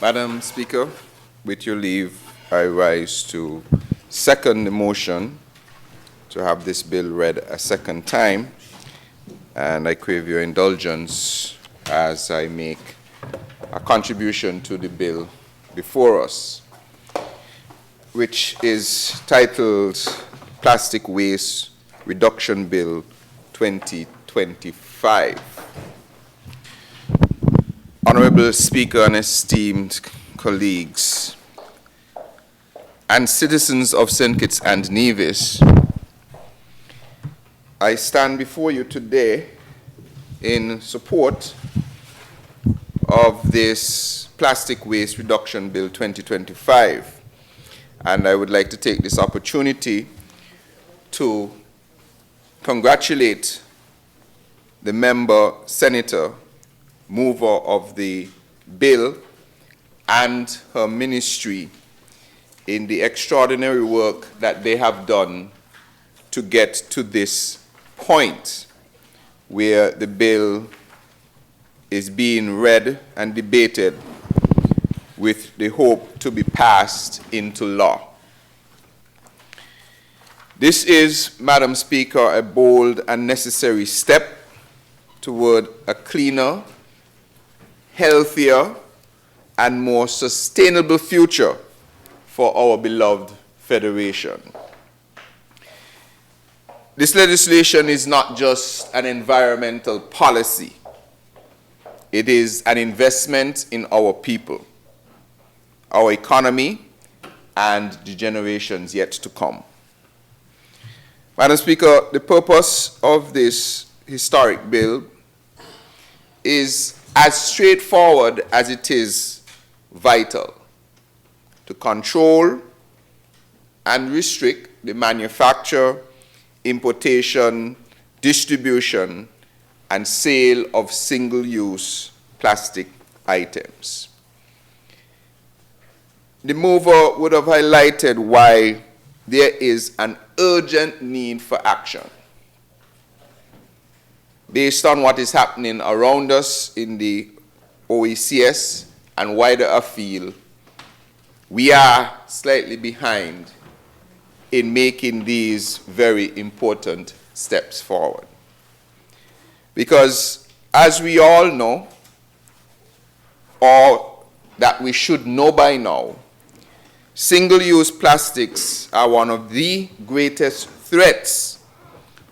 Madam Speaker, with your leave, I rise to second the motion to have this bill read a second time, and I crave your indulgence as I make a contribution to the bill before us, which is titled Plastic Waste Reduction Bill 2025. Honorable Speaker and esteemed colleagues and citizens of St. Kitts and Nevis, I stand before you today in support of this Plastic Waste Reduction Bill 2025, and I would like to take this opportunity to congratulate the member senator mover of the bill and her ministry in the extraordinary work that they have done to get to this point where the bill is being read and debated with the hope to be passed into law. This is, Madam Speaker, a bold and necessary step toward a cleaner, healthier, and more sustainable future for our beloved Federation. This legislation is not just an environmental policy. It is an investment in our people, our economy, and the generations yet to come. Madam Speaker, the purpose of this historic bill is as straightforward as it is vital: to control and restrict the manufacture, importation, distribution, and sale of single-use plastic items. The mover would have highlighted why there is an urgent need for action. Based on what is happening around us in the OECS and wider afield, we are slightly behind in making these very important steps forward. Because as we all know, or that we should know by now, single-use plastics are one of the greatest threats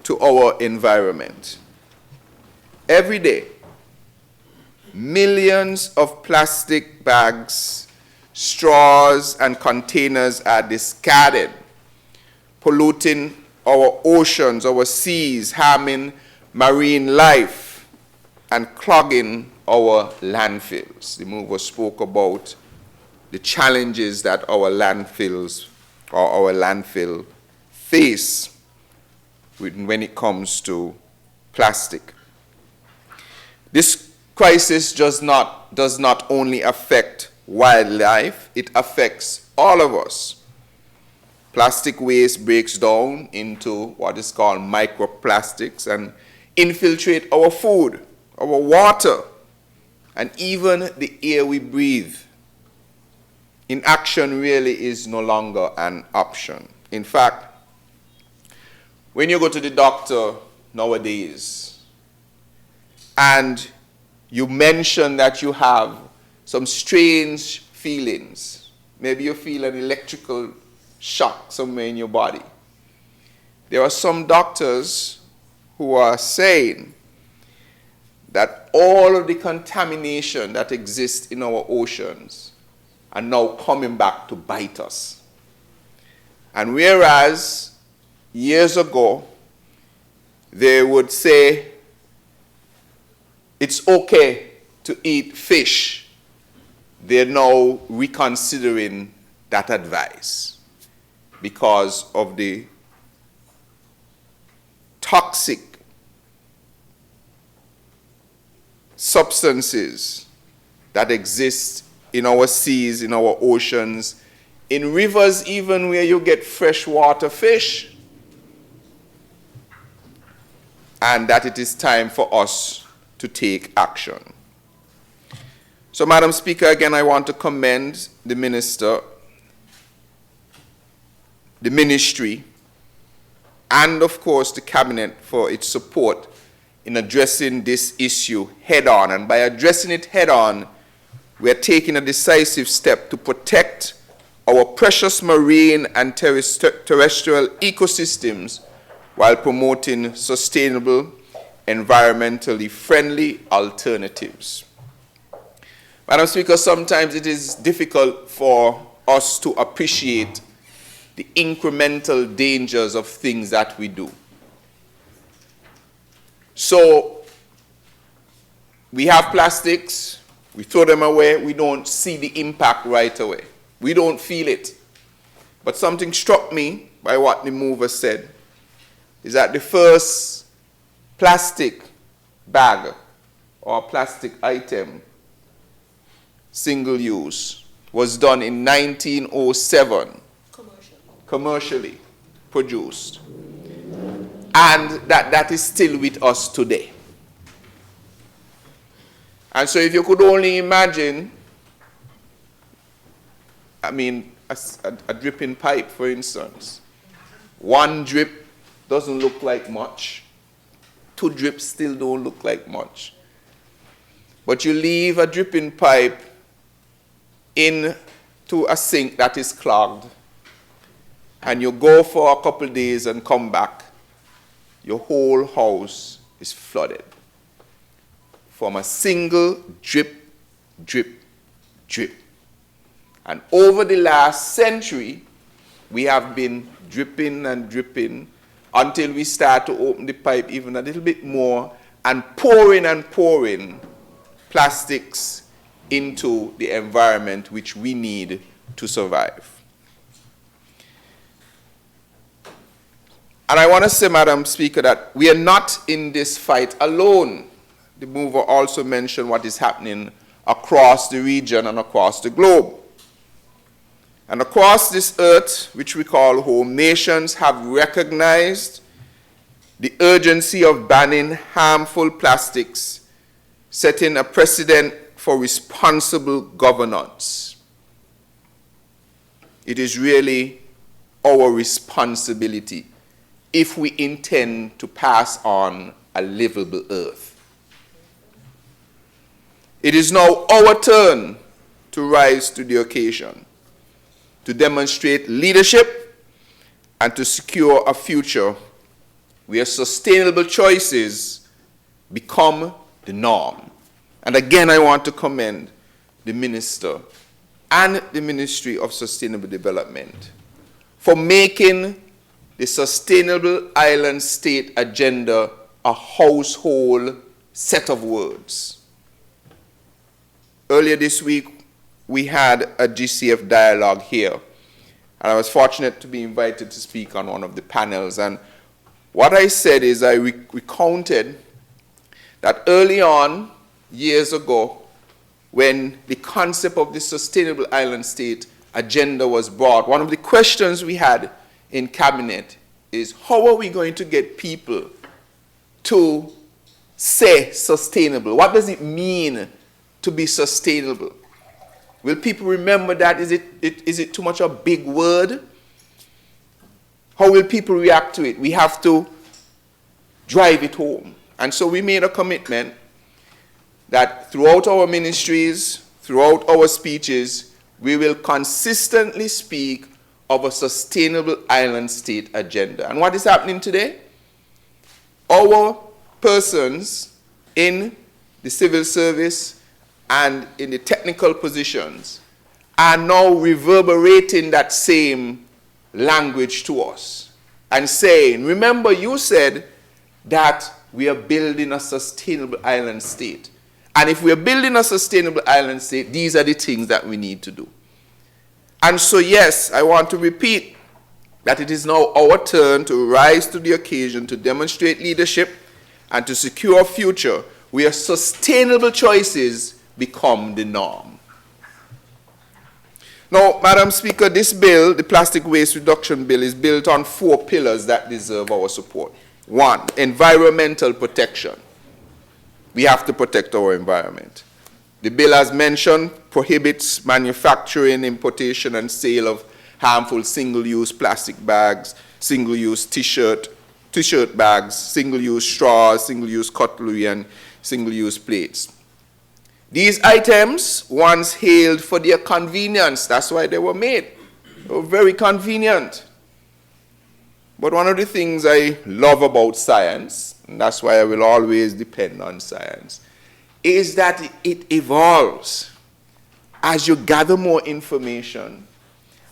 to our environment. Every day, millions of plastic bags, straws, and containers are discarded, polluting our oceans, our seas, harming marine life, and clogging our landfills. The mover spoke about the challenges that our landfills or our landfill face when it comes to plastic. This crisis does not only affect wildlife, it affects all of us. Plastic waste breaks down into what is called microplastics and infiltrate our food, our water, and even the air we breathe. Inaction really is no longer an option. In fact, when you go to the doctor nowadays and you mention that you have some strange feelings, maybe you feel an electrical shock somewhere in your body, there are some doctors who are saying that all of the contamination that exists in our oceans are now coming back to bite us. And whereas years ago they would say it's okay to eat fish, they're now reconsidering that advice because of the toxic substances that exist in our seas, in our oceans, in rivers even where you get freshwater fish. And that it is time for us to take action. So, Madam Speaker, again, I want to commend the Minister, the Ministry, and, of course, the Cabinet for its support in addressing this issue head-on. And by addressing it head-on, we are taking a decisive step to protect our precious marine and terrestrial ecosystems while promoting sustainable, environmentally friendly alternatives. Madam Speaker, sometimes it is difficult for us to appreciate the incremental dangers of things that we do. So, we have plastics, we throw them away, we don't see the impact right away. We don't feel it. But something struck me by what the mover said, is that the first plastic bag or plastic item, single use, was done in 1907. Commercially produced. And that is still with us today. And so if you could only imagine, I mean, a dripping pipe, for instance. One drip doesn't look like much. Two drips still don't look like much. But you leave a dripping pipe into a sink that is clogged, and you go for a couple of days and come back, your whole house is flooded from a single drip, drip, drip. And over the last century, we have been dripping and dripping until we start to open the pipe even a little bit more and pouring plastics into the environment which we need to survive. And I want to say, Madam Speaker, that we are not in this fight alone. The mover also mentioned what is happening across the region and across the globe. And across this earth, which we call home, nations have recognized the urgency of banning harmful plastics, setting a precedent for responsible governance. It is really our responsibility if we intend to pass on a livable earth. It is now our turn to rise to the occasion, to demonstrate leadership and to secure a future where sustainable choices become the norm. And again, I want to commend the Minister and the Ministry of Sustainable Development for making the Sustainable Island State Agenda a household set of words. Earlier this week, we had a GCF dialogue here, and I was fortunate to be invited to speak on one of the panels. And what I said is I recounted that early on, years ago, when the concept of the Sustainable Island State Agenda was brought, one of the questions we had in Cabinet is, how are we going to get people to say sustainable? What does it mean to be sustainable? Will people remember that? Is it too much a big word? How will people react to it? We have to drive it home. And so we made a commitment that throughout our ministries, throughout our speeches, we will consistently speak of a Sustainable Island State Agenda. And what is happening today? Our persons in the civil service and in the technical positions are now reverberating that same language to us and saying, remember, you said that we are building a sustainable island state. And if we are building a sustainable island state, these are the things that we need to do. And so, yes, I want to repeat that it is now our turn to rise to the occasion, to demonstrate leadership, and to secure a future where sustainable choices become the norm. Now, Madam Speaker, this bill, the Plastic Waste Reduction Bill, is built on 4 pillars that deserve our support. 1, environmental protection. We have to protect our environment. The bill, as mentioned, prohibits manufacturing, importation, and sale of harmful single-use plastic bags, single-use t-shirt bags, single-use straws, single-use cutlery, and single-use plates. These items once hailed for their convenience. That's why they were made. They were very convenient. But one of the things I love about science, and that's why I will always depend on science, is that it evolves. As you gather more information,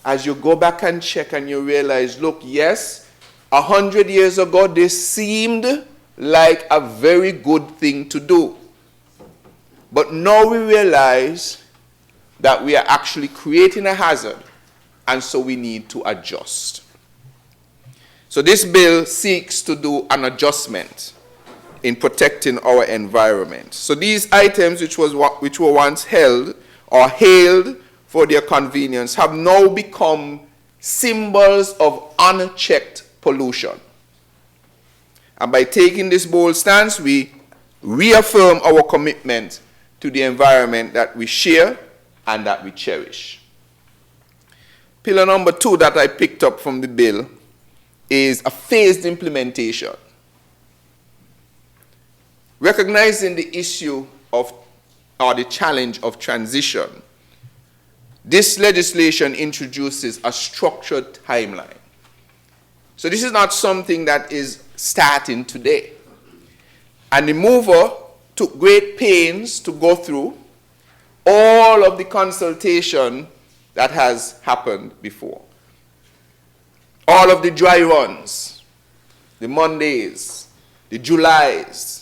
as you go back and check and you realize, look, yes, 100 years ago, this seemed like a very good thing to do. But now we realize that we are actually creating a hazard, and so we need to adjust. So this bill seeks to do an adjustment in protecting our environment. So these items which were once held or hailed for their convenience have now become symbols of unchecked pollution. And by taking this bold stance, we reaffirm our commitment to the environment that we share and that we cherish. Pillar number 2 that I picked up from the bill is a phased implementation. Recognizing the issue of, or the challenge of transition, this legislation introduces a structured timeline. So this is not something that is starting today. And the mover took great pains to go through all of the consultation that has happened before. All of the dry runs, the Mondays, the Julys,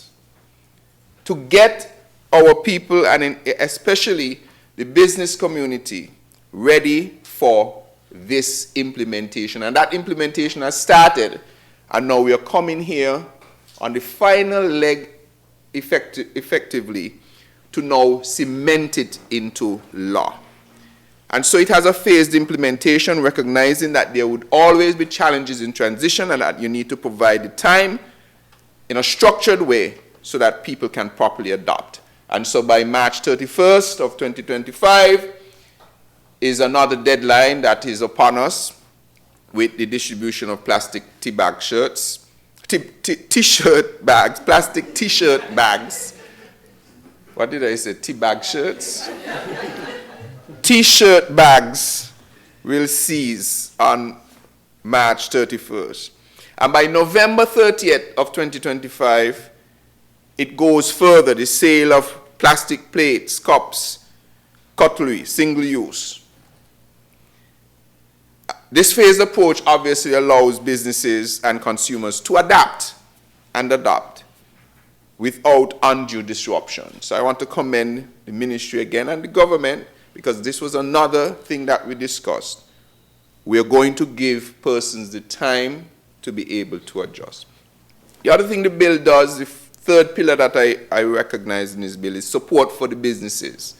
to get our people and especially the business community ready for this implementation. And that implementation has started, and now we are coming here on the final leg effectively to now cement it into law. And so it has a phased implementation, recognizing that there would always be challenges in transition and that you need to provide the time in a structured way so that people can properly adopt. And so by March 31st of 2025 is another deadline that is upon us with the distribution of plastic t-shirt bags, plastic t-shirt bags. What did I say? T-bag shirts? T-shirt bags will cease on March 31st. And by November 30th of 2025, it goes further, the sale of plastic plates, cups, cutlery, single use. This phased approach obviously allows businesses and consumers to adapt and adopt without undue disruption. So I want to commend the ministry again and the government, because this was another thing that we discussed. We are going to give persons the time to be able to adjust. The other thing the bill does, the third pillar that I recognize in this bill, is support for the businesses.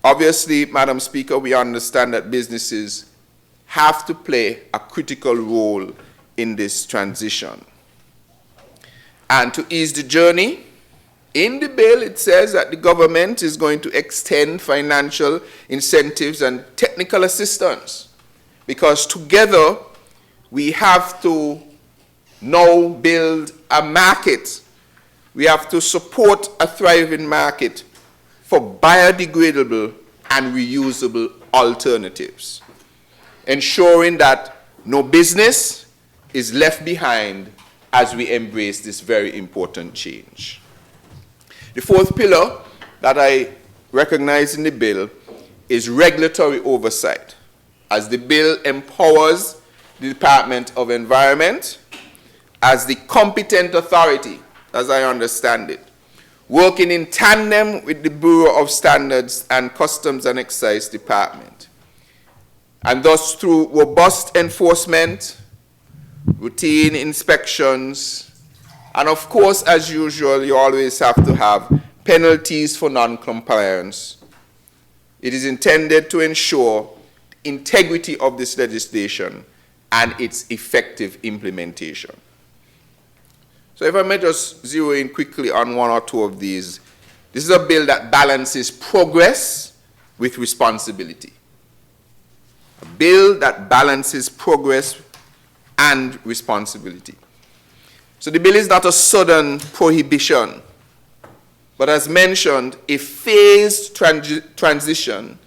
Obviously, Madam Speaker, we understand that businesses have to play a critical role in this transition. And to ease the journey, in the bill, it says that the government is going to extend financial incentives and technical assistance, because together we have to now build a market. We have to support a thriving market for biodegradable and reusable alternatives, ensuring that no business is left behind as we embrace this very important change. The fourth pillar that I recognize in the bill is regulatory oversight, as the bill empowers the Department of Environment as the competent authority, as I understand it, working in tandem with the Bureau of Standards and Customs and Excise Department. And thus, through robust enforcement, routine inspections, and of course, as usual, you always have to have penalties for non-compliance. It is intended to ensure integrity of this legislation and its effective implementation. So if I may just zero in quickly on one or two of these This is a bill that balances progress with responsibility. A bill that balances progress and responsibility. So the bill is not a sudden prohibition, but as mentioned, a phased transition,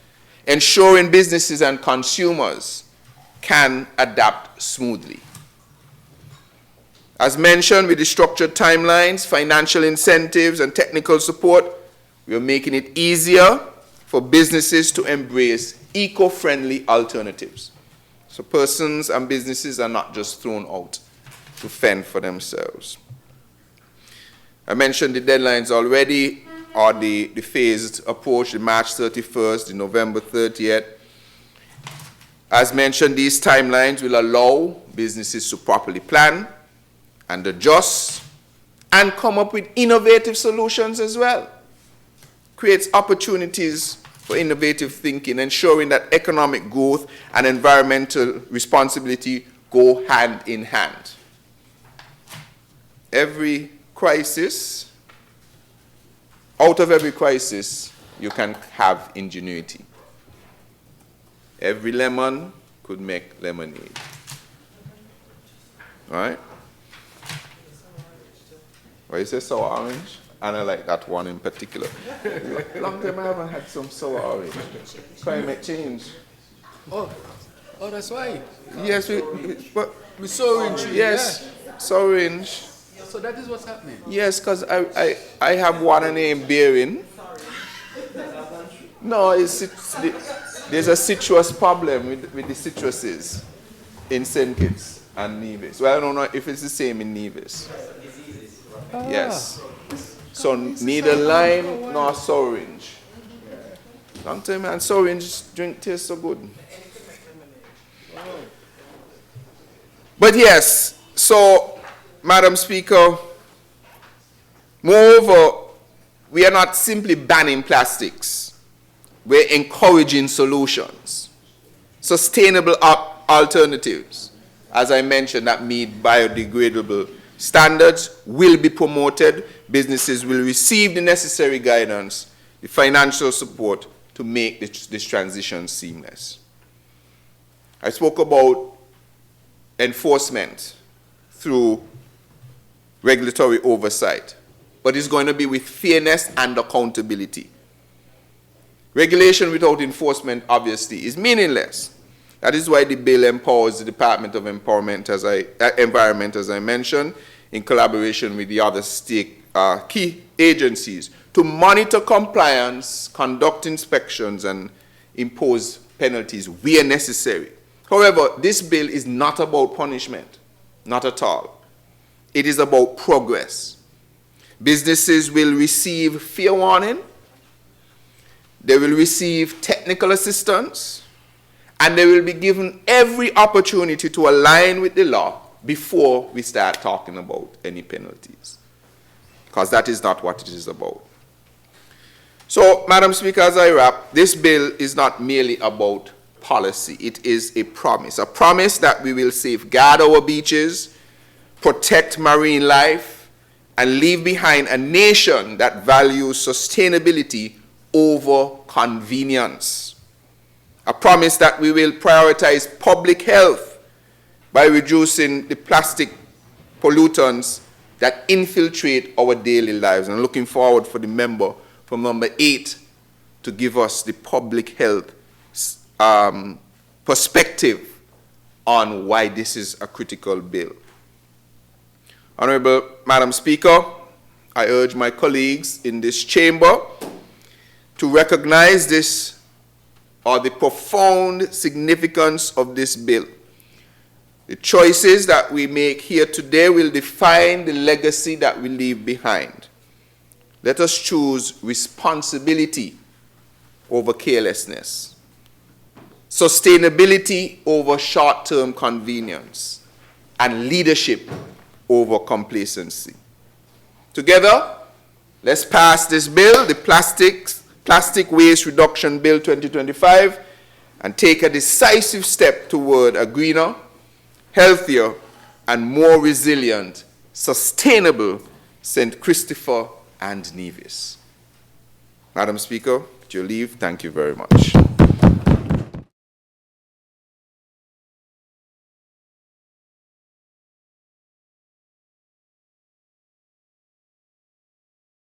ensuring businesses and consumers can adapt smoothly. As mentioned, with the structured timelines, financial incentives, and technical support, we are making it easier for businesses to embrace eco-friendly alternatives. So persons and businesses are not just thrown out to fend for themselves. I mentioned the deadlines already, or the phased approach, the March 31st, the November 30th. As mentioned, these timelines will allow businesses to properly plan and adjust and come up with innovative solutions as well. Creates opportunities for innovative thinking, ensuring that economic growth and environmental responsibility go hand in hand. Every crisis, out of every crisis, you can have ingenuity. Every lemon could make lemonade. All right? What you say, sour orange? And I like that one in particular. Long time I haven't had some sour orange. Climate change. Oh, that's why. Yes, With sour orange. Yes, sour orange. So that is what's happening. Yes, because I have one named Bearing. No, there's a citrus problem with the citruses in St. Kitts and Nevis. Well, I don't know if it's the same in Nevis. Yes. So neither lime nor sour orange. Long time, man, sour orange drink tastes so good. But yes, so, Madam Speaker, moreover, we are not simply banning plastics. We're encouraging solutions, sustainable alternatives, as I mentioned, that meet biodegradable standards will be promoted. Businesses will receive the necessary guidance, the financial support to make this transition seamless. I spoke about enforcement through regulatory oversight, but it's going to be with fairness and accountability. Regulation without enforcement, obviously, is meaningless. That is why the bill empowers the Department of Environment, as I mentioned, in collaboration with the other key agencies, to monitor compliance, conduct inspections, and impose penalties where necessary. However, this bill is not about punishment, not at all. It is about progress. Businesses will receive fair warning, they will receive technical assistance, and they will be given every opportunity to align with the law before we start talking about any penalties, because that is not what it is about. So, Madam Speaker, as I wrap, this bill is not merely about policy. It is a promise that we will safeguard our beaches, protect marine life, and leave behind a nation that values sustainability over convenience. A promise that we will prioritize public health by reducing the plastic pollutants that infiltrate our daily lives. And looking forward for the member from number 8 to give us the public health perspective on why this is a critical bill. Honorable Madam Speaker, I urge my colleagues in this chamber to recognize this, or the profound significance of this bill. The choices that we make here today will define the legacy that we leave behind. Let us choose responsibility over carelessness, sustainability over short-term convenience, and leadership over complacency. Together, let's pass this bill, the Plastic Waste Reduction Bill 2025, and take a decisive step toward a greener, healthier, and more resilient, sustainable St. Christopher and Nevis. Madam Speaker, with your leave, thank you very much.